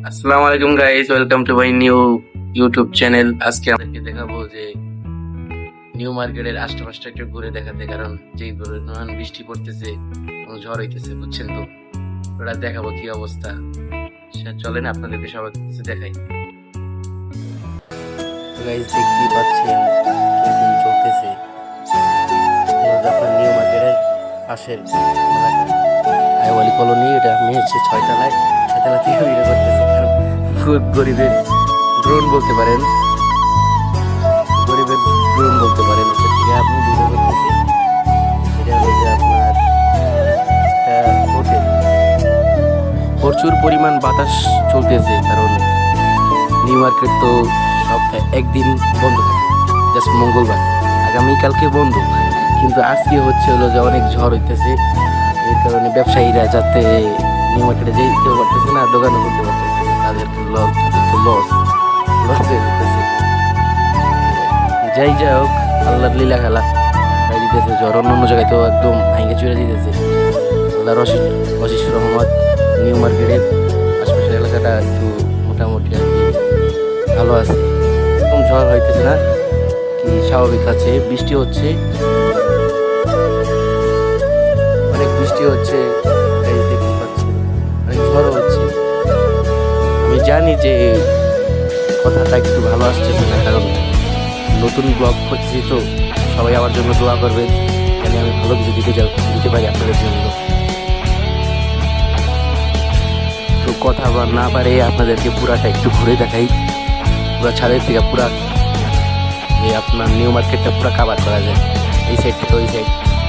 আসসালামু আলাইকুম guys, welcome to my new YouTube channel. আজকে আপনাদেরকে দেখাবো যে নিউ মার্কেটের আশেপাশটা একটু ঘুরে দেখাতে, কারণ যে পরিমাণ বৃষ্টি পড়তেছে এবং ঝড় হইতেছে, বুঝছেন তো। ওটা দেখাবো কি অবস্থা। চলেন আপনাদেরকে সবার কিছু দেখাই। গাইস দেখতেই পাচ্ছেন কিরকম চলতেছে। আপনার নিউ মার্কেটের পাশের এলাকা আইওয়ালি কলোনি, এটা আমি হচ্ছে 6 তলা থেকে ভিডিও করতেছি, কারণ গরিবের ড্রোন বলতে পারেন, গরিবের ড্রোন বলতে পারেন। ওটা থেকে আপনি ভিডিও করতেছি। এটা হলো যে আপনার একটা হোটেল, প্রচুর পরিমাণ বাতাস চলতেছে, কারণ নিউ মার্কেট তো সপ্তাহে একদিন বন্ধ থাকে, জাস্ট মঙ্গলবার। আগামীকালকে বন্ধ, কিন্তু আজকে হলো যে অনেক ঝড় হইতেছে। এর কারণে ব্যবসায়ীরা যাতে নিউ মার্কেটে যেতেও পারতেছে না, দোকানও করতে পারতেছে না, তাদের লস হয়ে যেতেছে। যাই হোক, আল্লাহর লীলা খেলা তাই দিতেছে। ঝড় অন্য জায়গায় তো একদম ভাঙে চুরে দিতেছে। আল্লাহর অশেষ রহমত, নিউ মার্কেটের আশপাশের এলাকাটা একটু মোটামুটি আর কি ভালো আছে। এরকম ঝড় হইতেছে না, কি স্বাভাবিক আছে। বৃষ্টি হচ্ছে, অনেক বৃষ্টি হচ্ছে, দেখতে পাচ্ছি অনেক ঝড় হচ্ছে। আমি জানি যে কথাটা একটু ভালো আসতেছে না, কারণ নতুন ব্লগ করছি তো। সবাই আমার জন্য দোয়া করবেন, যেন আমি ভালো কিছু দিতে পারি আপনাদের জন্য। তো কথা না পারে আপনাদেরকে পুরাটা একটু ঘুরে দেখাই। পুরা ছাদের থেকে পুরা এই আপনার নিউ মার্কেটটা পুরা কাভার করা যায়, এই সাইড থেকে ওই সাইড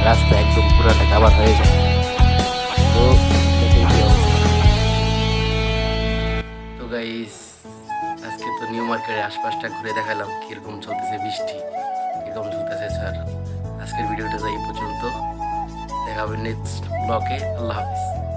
রাস্তা একদম পুরাটা কাভার হয়ে যায়। তো দেখেন কি অবস্থা। তো গাইস, আজকে তো নিউ মার্কেটের আশপাশটা ঘুরে দেখালাম কিরকম চলতেছে বৃষ্টি, কিরকম চলতেছে স্যার। আজকের ভিডিওটা এই পর্যন্ত, দেখা হবে নেক্সট ব্লগে। আল্লাহ হাফিজ।